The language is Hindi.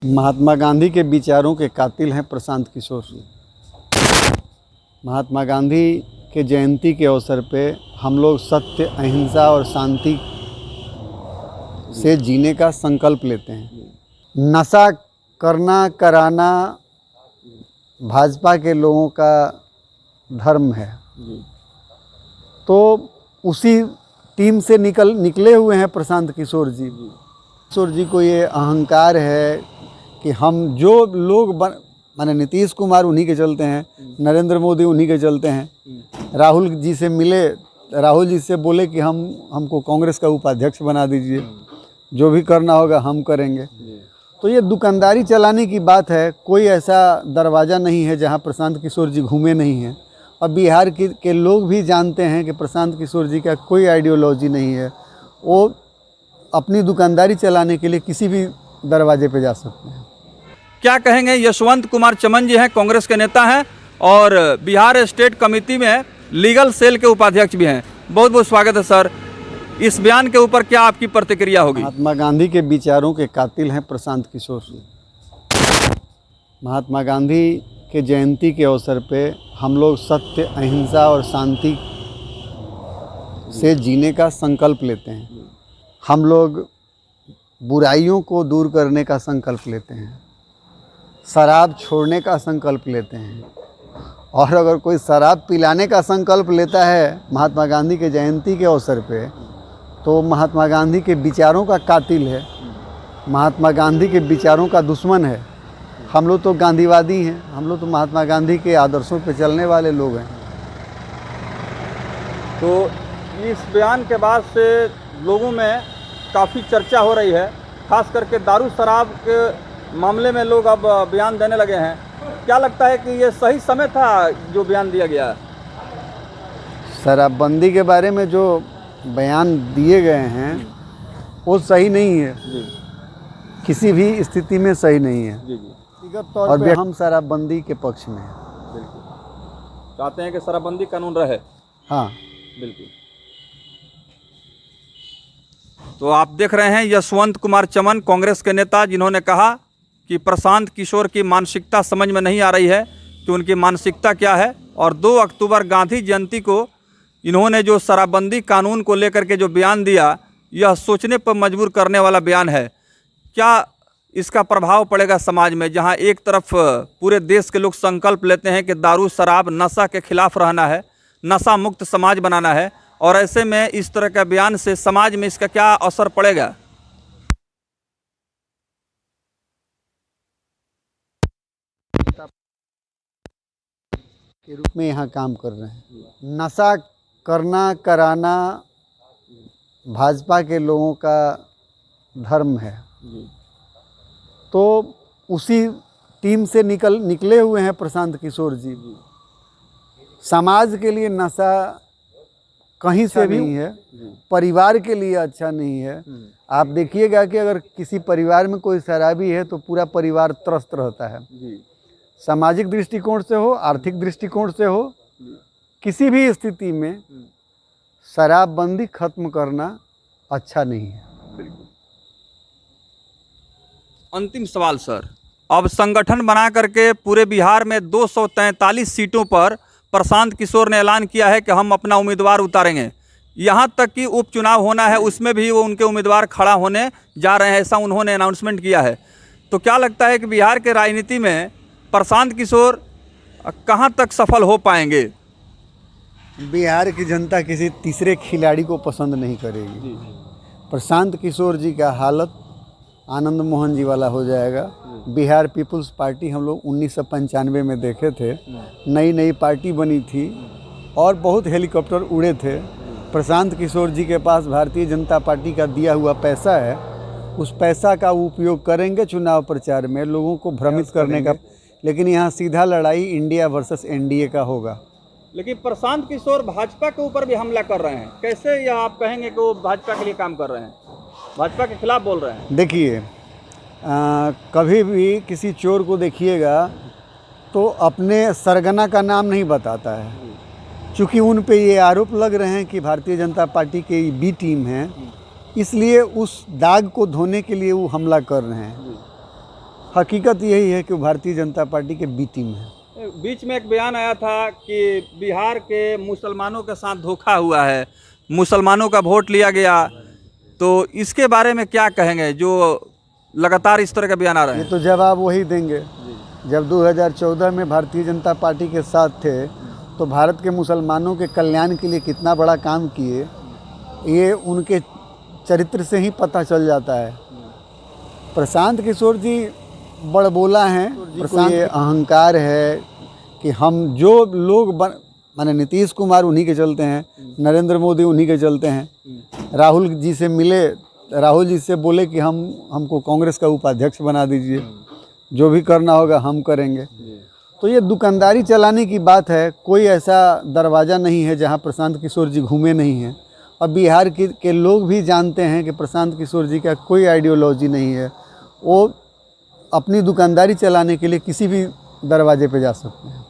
महात्मा गांधी के विचारों के कातिल हैं प्रशांत किशोर। महात्मा गांधी के जयंती के अवसर पे हम लोग सत्य, अहिंसा और शांति से जीने का संकल्प लेते हैं। नशा करना कराना भाजपा के लोगों का धर्म है, तो उसी टीम से निकले हुए हैं प्रशांत किशोर जी। किशोर जी को ये अहंकार है कि हम जो लोग माने नीतीश कुमार उन्हीं के चलते हैं, नरेंद्र मोदी उन्हीं के चलते हैं। राहुल जी से मिले, राहुल जी से बोले कि हमको कांग्रेस का उपाध्यक्ष बना दीजिए, जो भी करना होगा हम करेंगे। तो ये दुकानदारी चलाने की बात है। कोई ऐसा दरवाज़ा नहीं है जहां प्रशांत किशोर जी घूमे नहीं हैं। और बिहार के लोग भी जानते हैं कि प्रशांत किशोर जी का कोई आइडियोलॉजी नहीं है। वो अपनी दुकानदारी चलाने के लिए किसी भी दरवाजे पे जा सकते हैं। क्या कहेंगे? यशवंत कुमार चमन जी हैं, कांग्रेस के नेता हैं और बिहार स्टेट कमेटी में लीगल सेल के उपाध्यक्ष भी हैं। बहुत बहुत स्वागत है सर। इस बयान के ऊपर क्या आपकी प्रतिक्रिया होगी? महात्मा गांधी के विचारों के कातिल हैं प्रशांत किशोर। महात्मा गांधी के जयंती के अवसर पे हम लोग सत्य, अहिंसा और शांति से जीने का संकल्प लेते हैं। हम लोग बुराइयों को दूर करने का संकल्प लेते हैं, शराब छोड़ने का संकल्प लेते हैं। और अगर कोई शराब पिलाने का संकल्प लेता है महात्मा गांधी के जयंती के अवसर पे, तो महात्मा गांधी के विचारों का कातिल है, महात्मा गांधी के विचारों का दुश्मन है। हम लोग तो गांधीवादी हैं, हम लोग तो महात्मा गांधी के आदर्शों पे चलने वाले लोग हैं। तो इस बयान के बाद से लोगों में काफ़ी चर्चा हो रही है, खास करके दारू शराब के मामले में लोग अब बयान देने लगे हैं। क्या लगता है कि ये सही समय था जो बयान दिया गया? शराबबंदी के बारे में जो बयान दिए गए हैं वो सही नहीं है, किसी भी स्थिति में सही नहीं है। व्यक्तिगत तौर पे हम शराबबंदी के पक्ष में हैं। बिल्कुल चाहते हैं कि शराबबंदी कानून रहे। हाँ बिल्कुल। तो आप देख रहे हैं यशवंत कुमार चमन, कांग्रेस के नेता, जिन्होंने कहा कि प्रशांत किशोर की मानसिकता समझ में नहीं आ रही है कि उनकी मानसिकता क्या है। और 2 अक्टूबर गांधी जयंती को इन्होंने जो शराबबंदी कानून को लेकर के जो बयान दिया, यह सोचने पर मजबूर करने वाला बयान है। क्या इसका प्रभाव पड़ेगा समाज में, जहां एक तरफ पूरे देश के लोग संकल्प लेते हैं कि दारू शराब नशा के खिलाफ रहना है, नशा मुक्त समाज बनाना है, और ऐसे में इस तरह का बयान से समाज में इसका क्या असर पड़ेगा? के रूप में यहाँ काम कर रहे हैं। नशा करना कराना भाजपा के लोगों का धर्म है, तो उसी टीम से निकले हुए हैं प्रशांत किशोर जी। समाज के लिए नशा कहीं से भी नहीं है, परिवार के लिए अच्छा नहीं है। आप देखिएगा कि अगर किसी परिवार में कोई शराबी है तो पूरा परिवार त्रस्त रहता है। सामाजिक दृष्टिकोण से हो, आर्थिक दृष्टिकोण से हो, किसी भी स्थिति में शराबबंदी खत्म करना अच्छा नहीं है। अंतिम सवाल सर, अब संगठन बना करके पूरे बिहार में 243 सीटों पर प्रशांत किशोर ने ऐलान किया है कि हम अपना उम्मीदवार उतारेंगे। यहाँ तक कि उपचुनाव होना है, उसमें भी वो उनके उम्मीदवार खड़ा होने जा रहे हैं, ऐसा उन्होंने अनाउंसमेंट किया है। तो क्या लगता है कि बिहार के राजनीति में प्रशांत किशोर कहाँ तक सफल हो पाएंगे? बिहार की जनता किसी तीसरे खिलाड़ी को पसंद नहीं करेगी। प्रशांत किशोर जी का हालत आनंद मोहन जी वाला हो जाएगा। बिहार पीपुल्स पार्टी हम लोग 1995 में देखे थे, नई पार्टी बनी थी और बहुत हेलीकॉप्टर उड़े थे। प्रशांत किशोर जी के पास भारतीय जनता पार्टी का दिया हुआ पैसा है, उस पैसा का उपयोग करेंगे चुनाव प्रचार में, लोगों को भ्रमित करने का। लेकिन यहाँ सीधा लड़ाई इंडिया वर्सेस एनडीए का होगा। लेकिन प्रशांत किशोर भाजपा के ऊपर भी हमला कर रहे हैं, कैसे यह आप कहेंगे कि वो भाजपा के लिए काम कर रहे हैं, भाजपा के खिलाफ बोल रहे हैं? देखिए, कभी भी किसी चोर को देखिएगा तो अपने सरगना का नाम नहीं बताता है। चूँकि उन पे ये आरोप लग रहे हैं कि भारतीय जनता पार्टी के बी टीम है, इसलिए उस दाग को धोने के लिए वो हमला कर रहे हैं। हकीकत यही है कि वो भारतीय जनता पार्टी के बी टीम है। बीच में एक बयान आया था कि बिहार के मुसलमानों के साथ धोखा हुआ है, मुसलमानों का वोट लिया गया, तो इसके बारे में क्या कहेंगे जो लगातार इस तरह का बयान आ रहा ये है? तो जवाब वही देंगे। जब 2014 में भारतीय जनता पार्टी के साथ थे तो भारत के मुसलमानों के कल्याण के लिए कितना बड़ा काम किए, ये उनके चरित्र से ही पता चल जाता है। प्रशांत किशोर जी बड़बोला हैं, प्रशांत ये अहंकार है कि हम जो लोग माने नीतीश कुमार उन्हीं के चलते हैं, नरेंद्र मोदी उन्हीं के चलते हैं। राहुल जी से मिले, राहुल जी से बोले कि हमको कांग्रेस का उपाध्यक्ष बना दीजिए, जो भी करना होगा हम करेंगे। तो ये दुकानदारी चलाने की बात है। कोई ऐसा दरवाज़ा नहीं है जहाँ प्रशांत किशोर जी घूमे नहीं हैं। और बिहार के लोग भी जानते हैं कि प्रशांत किशोर जी का कोई आइडियोलॉजी नहीं है। वो अपनी दुकानदारी चलाने के लिए किसी भी दरवाजे पे जा सकते हैं।